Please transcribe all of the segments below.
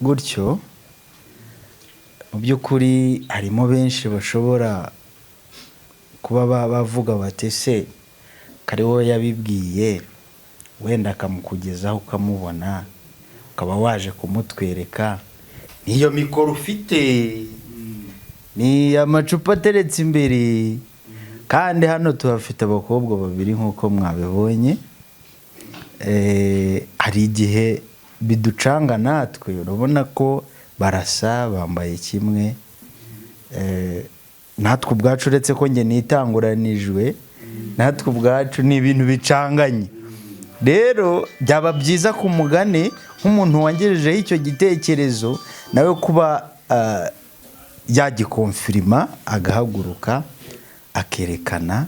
gutyo mu by'ukuri harimo benshi bashobora kuba bavuga bati se kari wowe yabibwiye wenda akamukugezaho ukamubona ukaba waje kumutwereka niyo mikoro ufite ni amacupa ateretse imbere kandi hano tuhafite abakobwa babiri nk'uko mwabibonye hari igihe biducanga natwe urabona ko barasa bambaye kimwe natwe ubwacu uretse ko njye nitanguranijwe natwe ubwacu ni ibintu bicanganye rero byaba byiza ku mugani nk'umuntu wangejejeho icyo gitekerezo nawe kuba yagikonfirima agahaguruka akerekana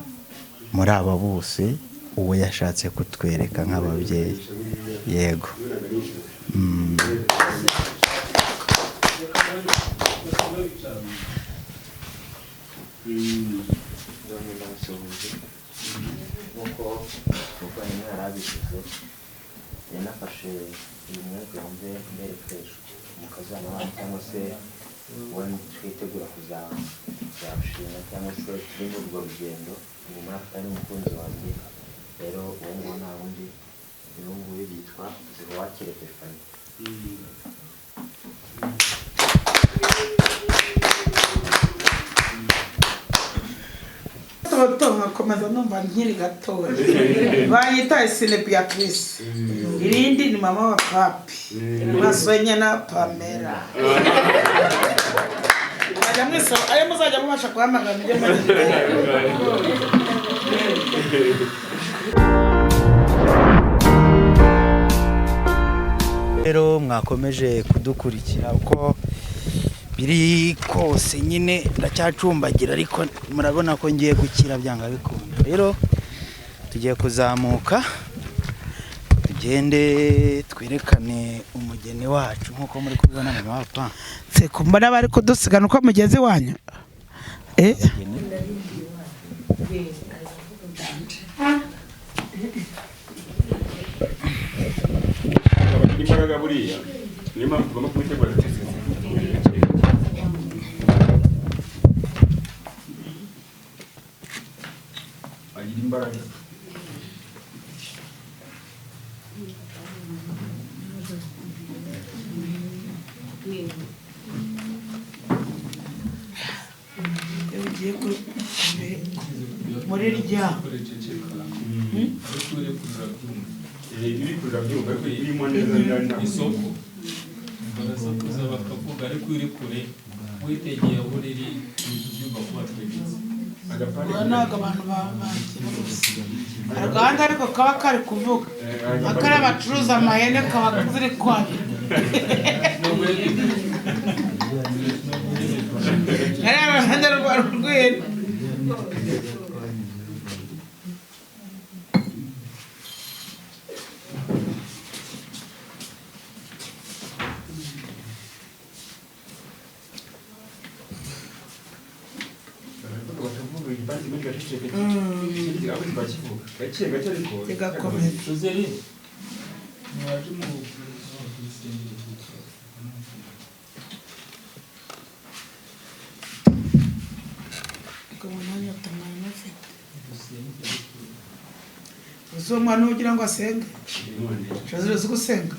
muri aba bose uwo yashatse kutwereka nk'ababyeyi yego yanafashe uyu mwaka wumve mberekeje umukazana wawe cyangwa se uwo twitegura kuzarushinga cyangwa se turi muri urwo rugendo nyuma y'afata n'umukunzi wanjye rero uwo nguwo nta wundi ni uwo nguwo yitwa Ziruwakire Stefani. nkakomeza numva nkiri gatoya banyita Isine Beatrice irindi ni mama wa Papi basonye na Pamela ajya mwiso ayo muzajya mubasha guhamagara mujye muri rero mwakomeje kudukurikira uko biri kose nyine ndacyacumbagira ariko murabona ko ngiye gukira byanga bikunda rero tugiye kuzamuka tugende twerekane umugeni wacu nkuko muri kubibona mu mapa se kumbona bari kudusigana uko mugezi wanyu imbaraga buriya niyo mpamvu tugomba kubitegura agira imbaraga muri rya iri kurira byumva ko irimo neza isoko barasakuza bakavuga ariko iri kure witegeye aho riri byumva kuba twebitse ntabwo abantu agahanda ariko kaba kari kuvuga akari bacuruza amahene kaba ziri kwabira ariya ruhande rwa rw'ihene uzo mwana ugira ngo asenge shazire zo gusenga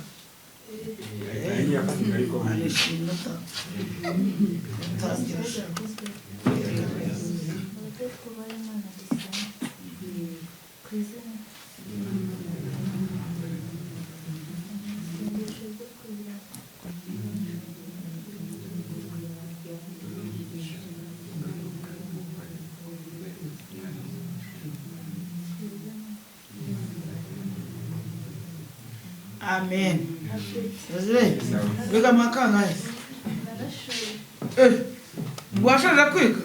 Amen. Zile. Biga makanga. Mwashaka kwiga.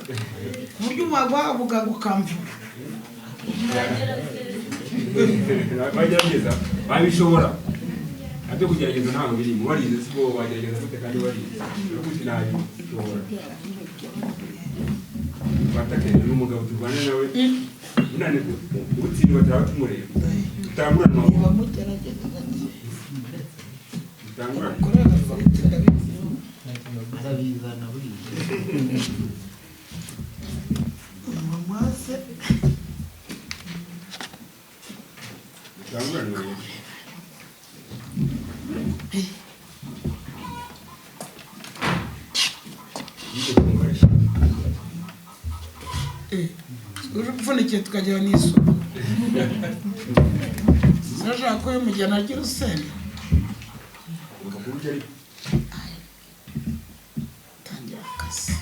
Buryo mwagwa bugango kamvura. bagerageza babishobora ate kugerageza ntabwo birimo warize sibwo wagerageza gute kandi warize no kuti nabi ushobora batakene n'umugabo turwane nawe unane gutsindwa cyangwa tumureba tutangurana nawe bamugerageza tutangurana korera fete arabizana buriya mamaze tutangurana nawe urupfunikiye tukajya n'isuku sinashaka ko y'umujyana agira urusenda tangira akazi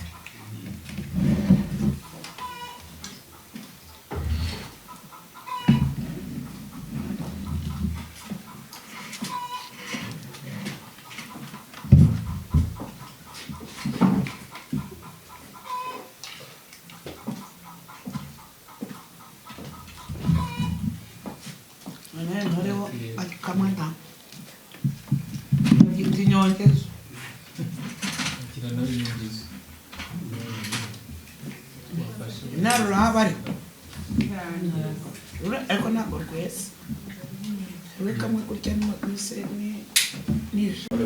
hariho akamada gifite inyongezo kugira nawe inyungizi inarura haba ariko ariko ntabwo rwese we kamwe kurya nijoro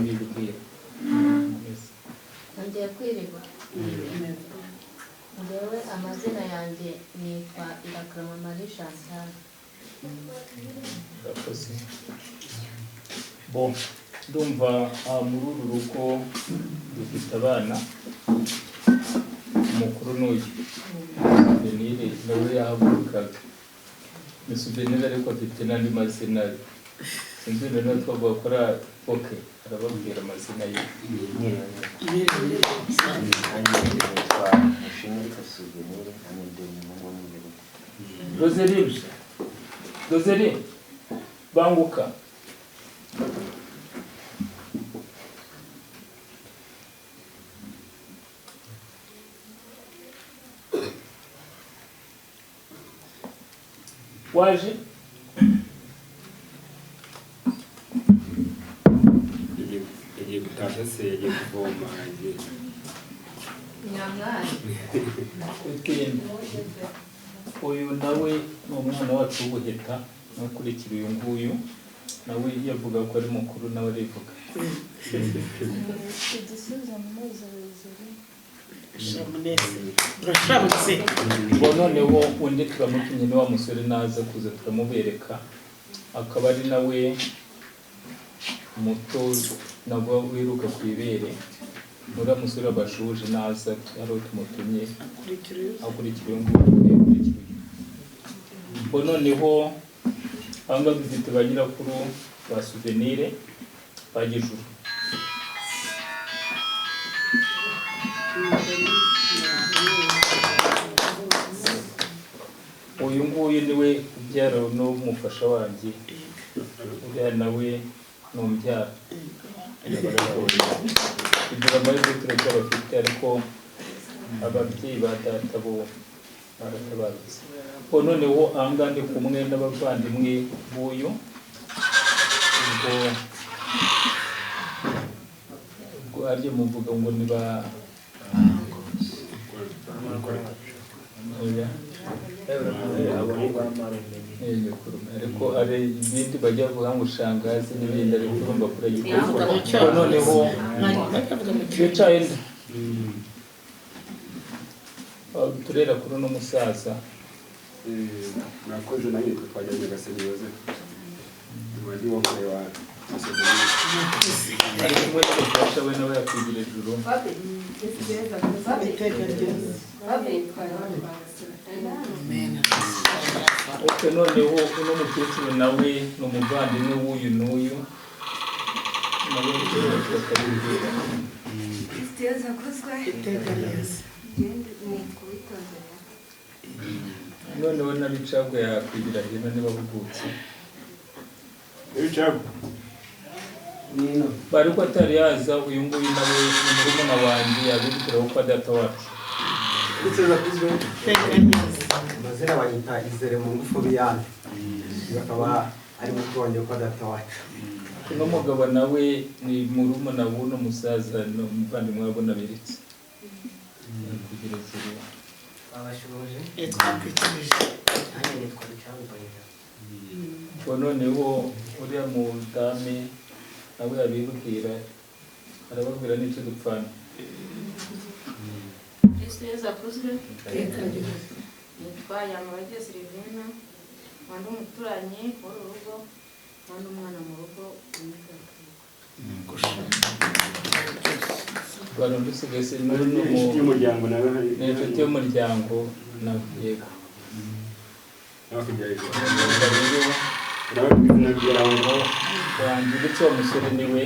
nongeye kwirirwa njyewe amazina yanjye nitwa Irakarama Marie Chantal. Urakoze. Bon, ndumva muri uru rugo dufite abana umukuru n'uyu Benire nawe yahagurukaga ni Benire ariko afite n'andi mazina sinzi rero twavuga ko ari oke arababwira amazina ye Roseline banguka waje yagiye gutasha se yagiye kuvoma yagiye Nyamwari. uyu nawe ni umwana wacu w'ubuheta n'ukurikira uyu nguyu nawe yavuga ko ari mukuru nawe arivuga Igisubizo mpuzabuzima. turashabutse ngo noneho undi turamutumye ni wa musore naza kuza turamubereka akaba ari nawe muto nabwo wiruka ku ibere uriya musore wabashuje naza ariho tumutumye akurikira uyu nguyu akurikira uyu ngo noneho ahangaha dufite ba nyirakuru ba Souvenir ba Gijuru uyu nguyu niwe ubyara n'umufasha wanjye uriya nawe ni umbyara kugira amahirwe turacyabafite ariko ababyeyi ba data bo baratabarutse ko noneho ahangaha ndi kumwe n'abavandimwe b'uyu ubwo aryo muvuga ngo ni ba ariko ari ibindi bajya bavuga ngo shangazi n'ibindi ariko urumva kuri igikorwa noneho bicaye turera kuri uno musaza murakoze nawe twajyanye Gasenyi Yozefu wari wo kure wa ari kumwe n'umufasha we nawe yakwigira ejuru oke noneho uno mukecuru nawe ni umuvandimwe w'uyu n'uyu nawe bakabibwira noneho n'abicagwa yakwigira hino niba bugutse Ebichago bari ko atari yaza uyu nguyu nawe ni murumuna wanjye yabibwiraho kwa data wacu Kucheza kuzwe mazina banyita Izere mu ngufu biyane bakaba ari mukuru wanjye kwa data wacu uno mugabo nawe ni murumuna w'uno musaza n'umuvandimwe wabona beretse kugereza ubu abashoboje twakwikirije nanjye nitwa Rucyambarira ubwo noneho uriya mudame nawe yabibwira arababwira n'icyo dupfana. Kristo Yesu akuzwe. Nitwa Yamurage Silvina, nkunda umuturanyi w'uru rugo, nkunda umwana mu rugo Rwanda dusigaye se n'inshuti y'umuryango nawe hari n'inshuti y'umuryango na yego n'abakujyayo rero ngo wanjye ndetse uwo musore niwe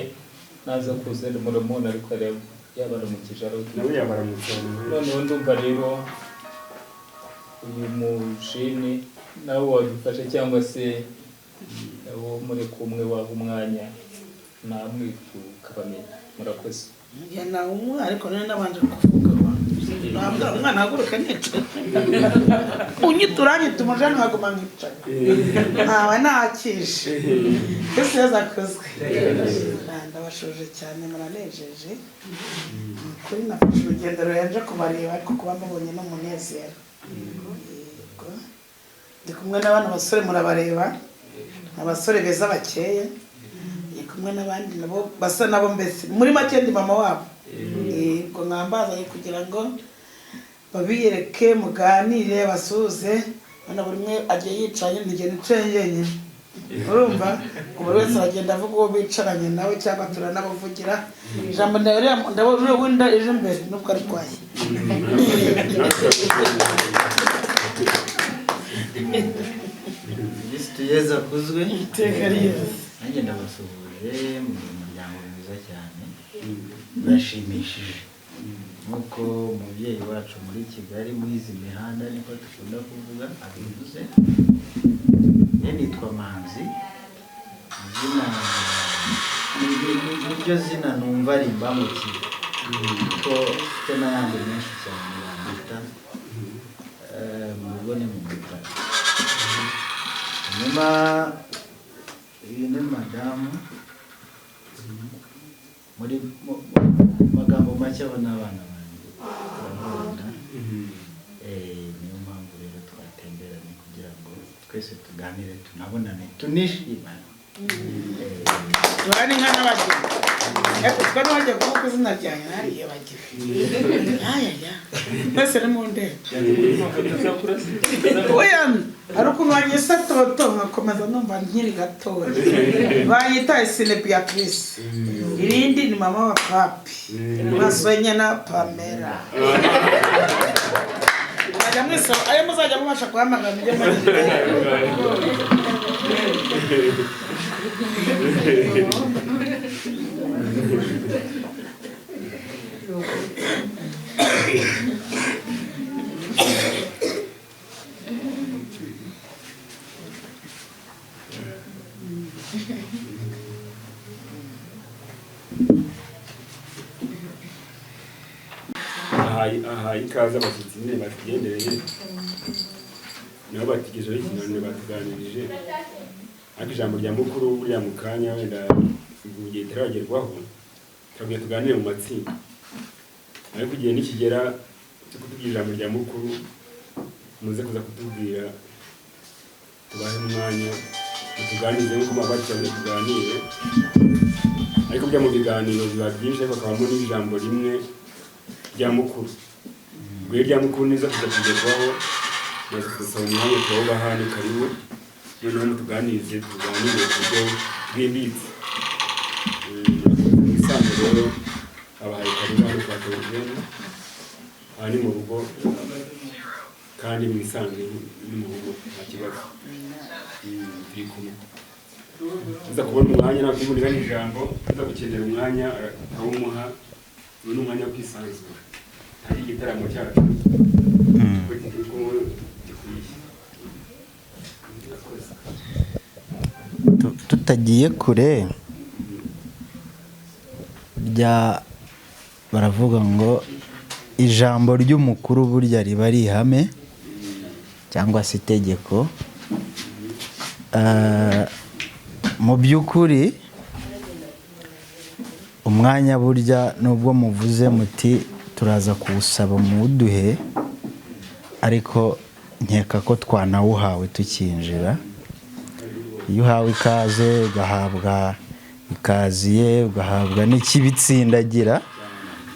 naza kuza muramubona ariko yabaramukije nawe yabaramutse noneho ndumva rero uyu mujene nawe wadufasha cyangwa se abo muri kumwe waha umwanya namwe tukabamenya. Murakoze. nawe umwe ariko nari nabanje kuvuga ntabwo umwana haguruka nicaye unyituranye tumuje nkaguma nkicaye ntawe nakishe Kristo Yesu akuzwe. Ndabashoje cyane muranejeje kuri nafashe urugendo ruranje kubareba ariko kuba mbabonye n'umunezero. Yego ndi kumwe n'abana basore murabareba abasore beza bakeye kumwe n'abandi nabo basa nabo mbese muri make ndi mama wabo. Yego nkambazanye kugira ngo babiyereke muganire basuze bana buri umwe agiye yicaye ntigende icengenge urumva buri wese aragenda avuga uwo bicaranye nawe cyangwa turanabavugira ijambo ndabona wenda ejo mbere nubwo arwaye. Kristo Yesu akuzwe. Iteka ryose. Nanjye ndabasuhuje mu muryango mwiza cyane urashimishije nk'uko umubyeyi wacu muri Kigali muri izi mihanda niko dukunda kuvuga abivuze. Nitwa Manzi, izina niryo zina numva rimbangukira kuko mfite n'ayandi menshi cyane yandita mu rugo ni mu bitaro. Nyuma iyi ni madamu muri magambo make abo n'abana banjye baramubona. Niyo mpamvu rero twatemberanye kugira ngo twese tuganire tunabonane tunishimane. Turane nka n'abageni ariko twari wagiye kuvuga izina ryanjye nariye bagiye ayaya mwese ni mu ndege oya hari ukuntu wanyise toto nkakomeza numva nkiri gatoya banyita Sine Beatrice irindi ni mama wa papi Maswenya na Pamela ajya mwese ayo muzajya mubasha guhamagara mujye aha ikaze abashyitsi nyine batugendereye nibo batigejeho ikiganiro batuganirije ariko ijambo rya mukuru buriya mu kanya wenda mu gihe itaragerwaho turabwira tuganire mu matsinda ariko igihe nikigera cyo kutubwira ijambo rya mukuru muze kuza kutubwira tubahe umwanya tuganirize nk'uko mwabakiranire tuganire ariko bya mu biganiro biba byinshi ariko hakabamo n'ijambo rimwe rya mukuru ubwo rya mukuru niza kuza kugerwaho maze kudusaba umwanya tuwubaha ni karibu noneho mutuganirize tuganire ku buryo bwimbitse isanzwe rero abahaye karibu hano kwa Theogene aha ni mu rugo kandi mwisange ni mu rugo nta kibazo turi kumwe uza kubona umwanya ntabwo imurira n'ijambo uza gukenera umwanya akawumuha uyu ni umwanya wo kwisanzura hari igitaramo cyacu tutagiye kure baravuga ngo ijambo ry'umukuru burya riba ari ihame cyangwa se itegeko. Mu by'ukuri umwanya burya nubwo muvuze muti turaza kuwusaba muwuduhe, ariko nkeka ko twanawuhawe tukinjira. Iyo uhawe ikaze ugahabwa ikaziye, ugahabwa n'ikibitsindagira,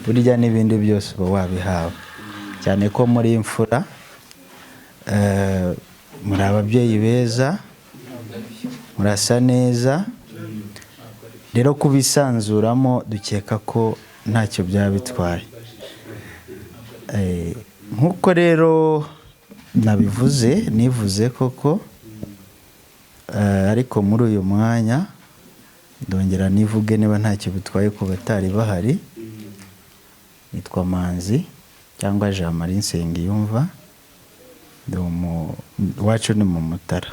burya n'ibindi byose uba wabihawe. Cyane ko muri imfura muri ababyeyi beza, murasa neza, rero kubisanzuramo dukeka ko ntacyo byaba bitwaye. Nk'uko rero nivuze koko, ariko muri uyu mwanya ndongera nivuge niba ntacyo bitwaye ku batari bahari. Nitwa Manzi cyangwa Jean Marie Nsengiyumva, iwacu ni mu Mutara.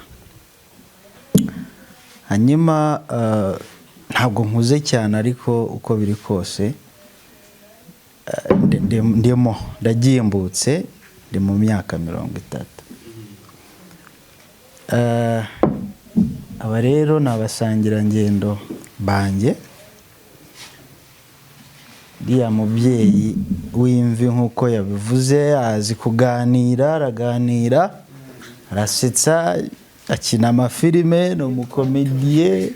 Hanyuma ntabwo nkuze cyane, ariko uko biri kose ndagimbutse, ndi mu myaka 30. Aba rero ni abasangirangendo banjye. Uriya mubyeyi w'imvi nk'uko yabivuze, azi kuganira, araganira, arasetsa, akina amafilime, ni umukomediye,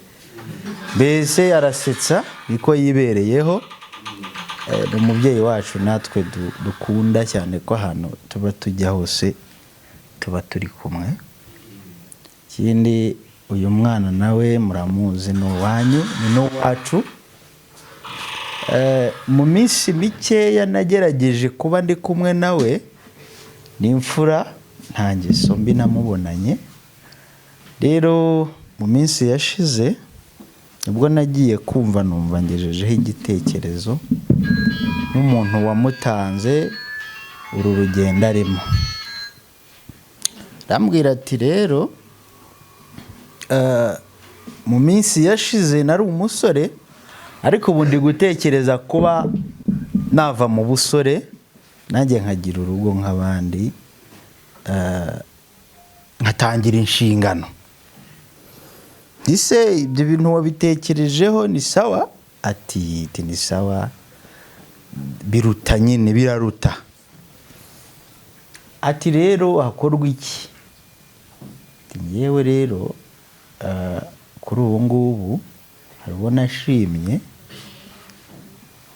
mbese arasetsa niko yibereyeho. Ni umubyeyi wacu natwe dukunda cyane, ko ahantu tuba tujya hose tuba turi kumwe. Ikindi, uyu mwana nawe muramuzi, ni uwanyu, ni n'uwacu. Mu minsi mikeya nagerageje kuba ndi kumwe nawe, ni imfura, nta ngeso mbi namubonanye. Rero mu minsi yashize ubwo nagiye kumva numva ngejejeho igitekerezo nk'umuntu wamutanze uru rugendo arimo. Arambwira ati rero mu minsi yashize nari umusore, ariko ubu ndi gutekereza kuba nava mu busore nanjye nkagira urugo nk'abandi, nkatangira inshingano. Ese ibyo bintu wabitekerejeho ni sawa? Ati ni sawa, biruta nyine, biraruta. Ati rero hakorwa iki? Yewe rero kuri ubu ngubu hari uwo nashimye,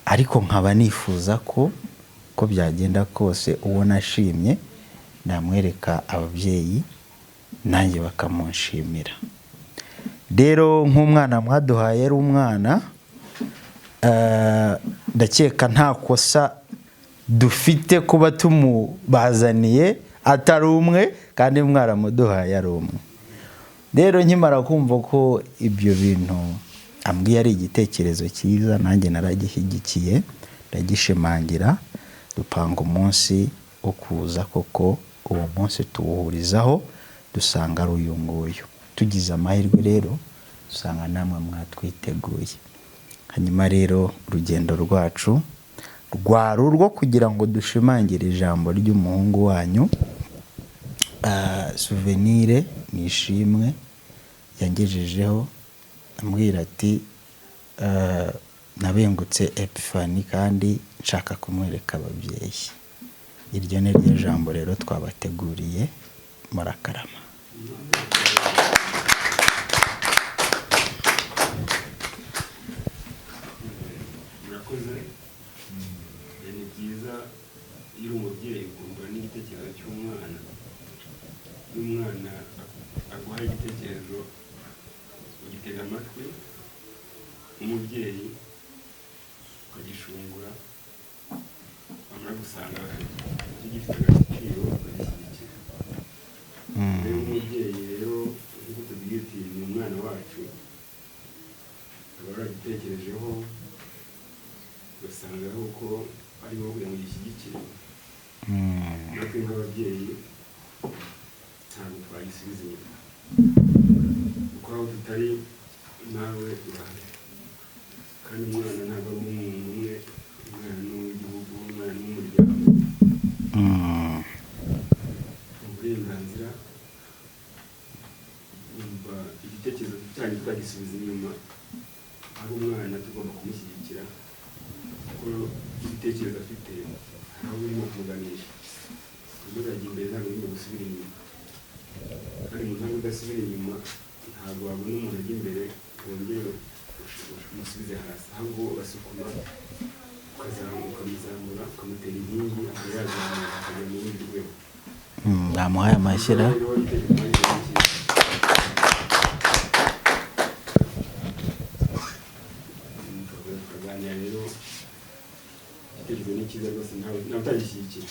ariko nkaba nifuza ko byagenda kose uwo nashimye namwereka ababyeyi nanjye bakamunshimira. Rero nk'umwana mwaduhaye ari umwana, ndakeka nta kosa dufite kuba tumubazaniye atari umwe, kandi mwaramuduhaye ari umwe. Rero nkimara kumva ko ibyo bintu ambwiye ari igitekerezo cyiza, nanjye naragishyigikiye, ndagishimangira, dupanga umunsi wo kuza. Koko uwo munsi tuwuhurizaho, dusanga ari uyu nguyu. Tugize amahirwe rero dusanga namwe mwatwiteguye. Hanyuma rero urugendo rwacu rwari urwo kugira ngo dushimangire ijambo ry'umuhungu wanyu, souvenir nishimwe yangejejeho, ambwira ati nabengutse Epiphanie kandi nshaka kumwereka ababyeyi. Iryo ni ryo jambo rero twabateguriye. Murakarama. Murakoze. Ni byiza iyo umubyeyi ukumva n'igitekerezo cy'umwana, n'umwana aguha igitekerezo ugitega amatwi, umubyeyi ukagishungura, wamara gusanga gifite agaciro ukagishyigikira. Rero umubyeyi rero nk'uko tubwira uti ni umwana wacu, akaba yaragitekerejeho, ugasanga ko ari wowe kugira ngo gishyigikire. Natwe nk'ababyeyi ntabwo twagisubiza inyuma, kuko aho tutari nawe urahari. Kandi umwana ntabwo ari umuntu umwe, umwana ni uw'igihugu, umwana ni uw'umuryango. Uburenganzira, igitekerezo cyanyu twagisubiza inyuma, aho umwana tugomba kumushyigikira. igitekerezo afite aho urimo kumuganisha umurajya imbere ntabwo urimo gusubira inyuma kandi mu ntambwe udasubira inyuma ntabwo wabona umuntu ajya imbere wongere umusubize hasi ahubwo urasukuma ukamuzamura ukamutera inkingi akaba yazamuka akajya mu rundi rwego. bamuhaye amashyira tukaganira rero igitekerezo ni cyiza rwose ntawe utagishyigikira.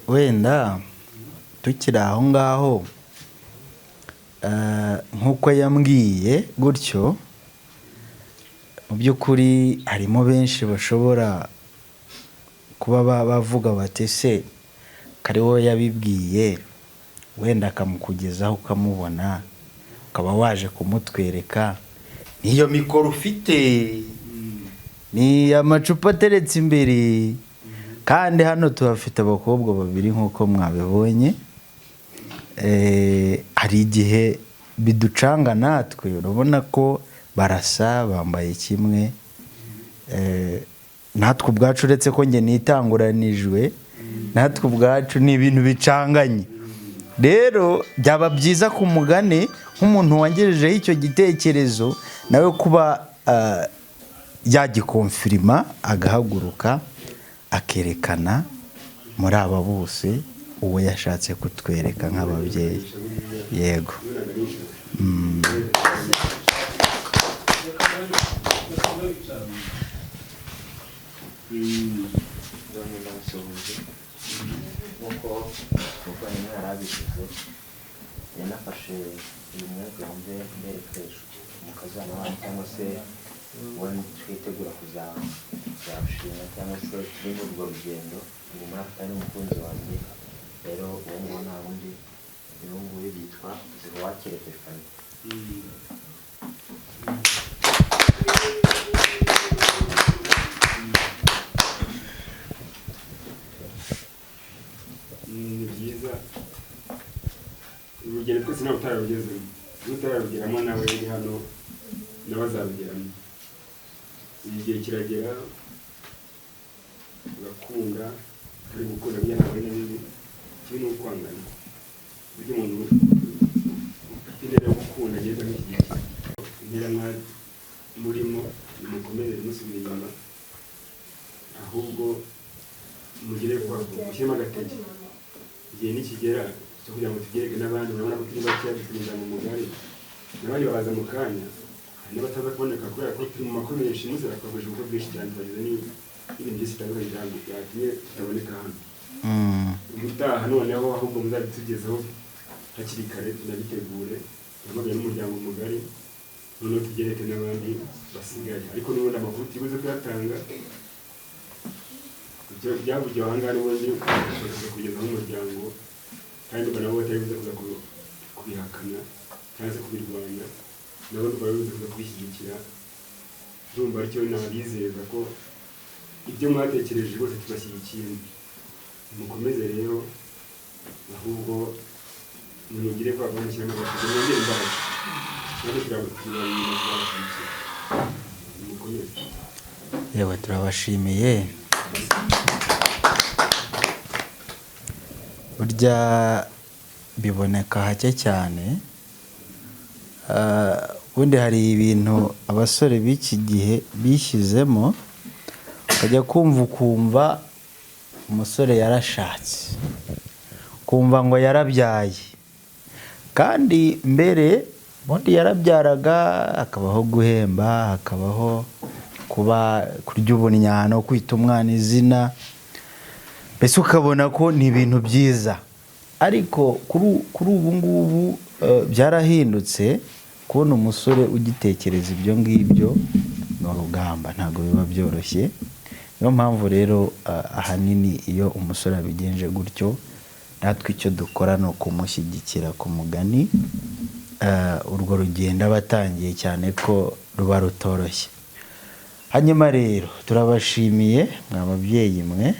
wenda tukiri aho ngaho nk'uko yambwiye gutyo mu by'ukuri harimo benshi bashobora kuba bavuga bati se kari wowe yabibwiye wenda akamukugezaho ukamubona ukaba waje kumutwereka niyo mikoro ufite ni amacupa ateretse imbere kandi hano tuhafite abakobwa babiri nk'uko mwabibonye. Hari igihe biducanga natwe urabona ko barasa bambaye kimwe natwe ubwacu uretse ko njye nitanguranijwe natwe ubwacu ni ibintu bicanganye. Rero byaba byiza ku mugani nk'umuntu wangejejeho icyo gitekerezo nawe kuba yagikonfirima agahaguruka akerekana muri aba bose uwo yashatse kutwereka nk'ababyeyi. Yego. nk'uko nyine yarabivuze yanafashe uyu mwaka wumve mbere fresh umukazana wanyu cyangwa se uwo twitegura kuzarushinga cyangwa se turi muri urwo rugendo ni muri afurika n'umukunzi wanjye. Rero uwo nguwo nta wundi uyu nguyu yitwa Ziruwakire Stefani. Ni byiza urugendo twese nawe utararugezemo utararugeramo nawe uri hano nawe azarugeramo. Igihe kiragera ugakunda ari gukunda bya nawe n'ibindi kimwe no kwangana buryo umuntu ufite gukunda agenda nk'iki intera murimo mukomeze musubira inyuma ahubwo mugire gushyiramo agatege igihe nikigera cyo kugira ngo tugereke n'abandi. Urabona ko turi bakeya duturinda mu mugari n'abandi baraza mu kanya hari n'abataza kuboneka kubera ko turi mu makuru menshi muze bakakoresha ubukwe bwinshi cyane bageze n'ibintu byinshi bitandukanye byatumye tutaboneka hano. Ubutaha noneho ahubwo muzabitugezeho hakiri kare tunabitegure hamagaye n'umuryango mugari noneho tugereke n'abandi basigaye. Ariko n'ubundi amakuru tubuze kuyatanga byavugiwe aha ngaha n'ubundi bashobora kugezaho umuryango kandi ubwo nabo batari buze kuza kubihakana cyangwa se kubirwanya nabo bari buze kuza kubishyigikira. Ndumva aricyo nabizeza ko ibyo mwatekereje rwose tubashyigikiye. Mukomeze rero ahubwo mugire ko mushyira n'agatege mwongere imbaraga nabo turabashyigikira. Mukomeze. Yewe turabashimiye. Burya biboneka hake cyane. Ubundi hari ibintu abasore b'iki gihe bishyizemo ukajya ukumva umusore yarashatse ukumva ngo yarabyaye kandi mbere ubundi yarabyaraga hakabaho guhemba hakabaho kurya ubunyano kwita umwana izina mbese ukabona ko ni ibintu byiza. Ariko kuri ubu ngubu byarahindutse kubona umusore ugitekereza ibyo ngibyo ni urugamba ntabwo biba byoroshye. Niyo mpamvu rero ahanini iyo umusore abigenje gutyo natwe icyo dukora ni ukumushyigikira ku mugani. Urwo rugendo aba atangiye cyane ko ruba rutoroshye. Hanyuma rero turabashimiye mwa babyeyi mwe.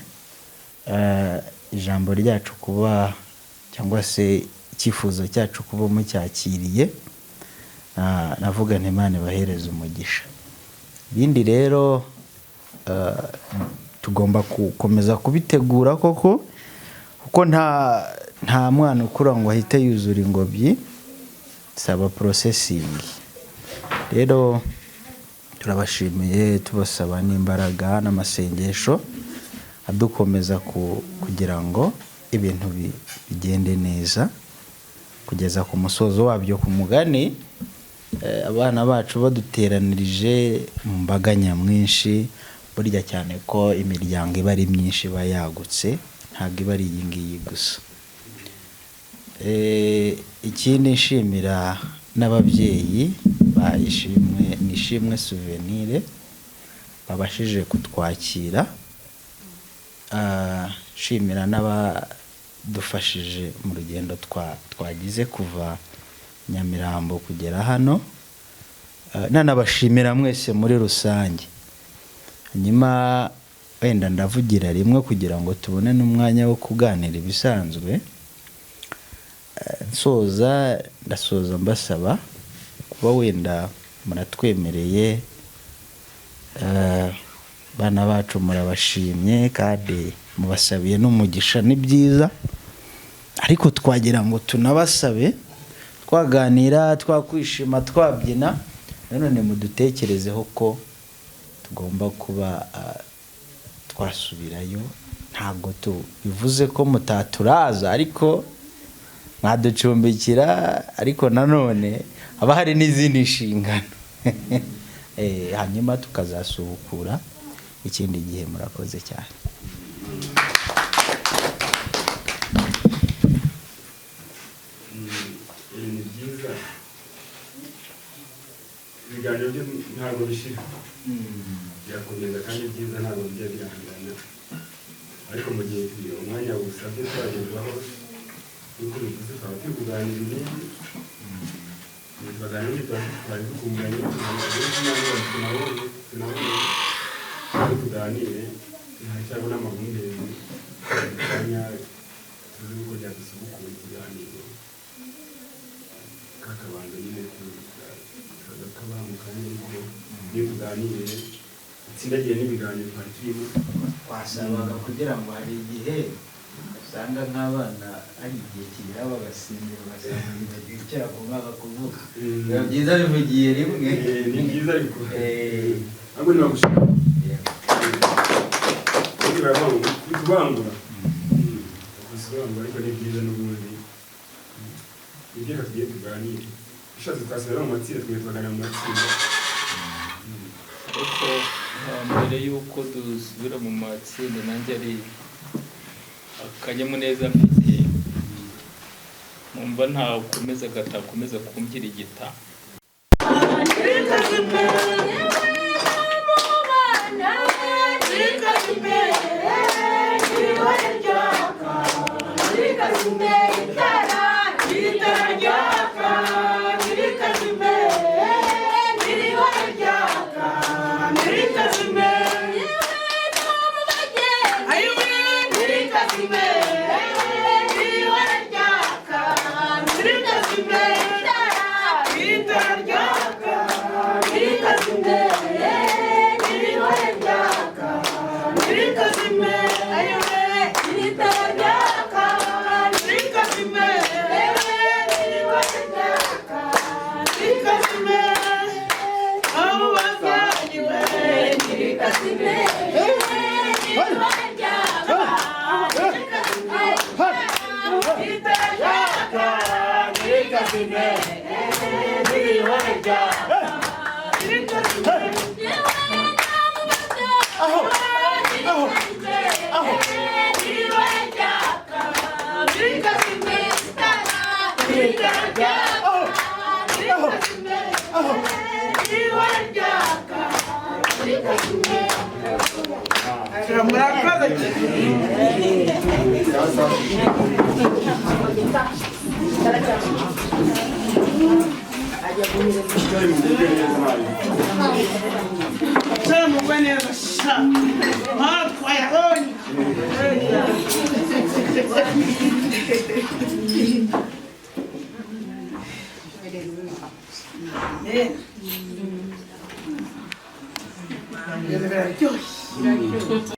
Ijambo ryacu kuba cyangwa se icyifuzo cyacu kuba mucyakiriye navuga nti Imana ibahereze umugisha. Ibindi rero tugomba gukomeza kubitegura koko, kuko nta mwana ukura ngo ahite yuzura ingobyi, saba porosesingi. Rero turabashimiye tubasaba n'imbaraga n'amasengesho adukomeza kugira ngo ibintu bigende neza kugeza ku musozo wabyo. Ku mugani abana bacu baduteranirije mu mbaga nyamwinshi, burya cyane ko imiryango iba ari myinshi iba yagutse, ntabwo iba ari iyi ngiyi gusa. Ikindi nshimira n'ababyeyi nishimwe Souvenir babashije kutwakira, nshimira n'abadufashije mu rugendo twagize kuva Nyamirambo kugera hano, nanabashimira mwese muri rusange. Hanyuma wenda ndavugira rimwe kugira ngo tubone n'umwanya wo kuganira ibisanzwe. Ndasoza mbasaba kuba wenda muratwemereye, bana bacu murabashimye kandi mubasabiye n'umugisha, ni byiza, ariko twagira ngo tunabasabe twaganira, twakwishima, twabyina, none mudutekerezeho ko tugomba kuba twasubirayo. Ntabwo bivuze ko mutaturaza, ariko mwaducumbikira, ariko nanone haba hari n'izindi nshingano. Hanyuma tukazasubukura ikindi gihe. Murakoze cyane. Ni byiza, ibiganiro byo ntabwo bishira, birakomeza kandi byiza ntabwo bijya birangana, ariko mu gihe umwanya usabye twagerwaho nk'uko bivuze, twaba turi kuganira ibindi, tukaganira twari dukunganye, tunabone tuganire, ntacyabona amahumbezi, kanya tuzi uko byadusubukura ikiganiro, kakabanza nyine tukaba mu kanya, ariko iyo tuganire itsindagiye n'ibiganiro twari turimo. Twasabaga kugira ngo hari igihe usanga nk'abana ari igihe kigera bagasinzira, ugasanga ntibagira icyo bagombaga kuvuga. Biba byiza bivugiye rimwe. Ni byiza ariko ntabwo nibagushaka kubangura, ariko ni byiza n'ubundi. Ni byo tugiye tuganire, ushatse twasubira mu matsinda, tukaganira mu matsinda. Ariko mbere y'uko dusubira mu matsinda, nanjye ari akanyamuneza mfite, numva katakomeza kumbwira igita. ibintu biraryoshye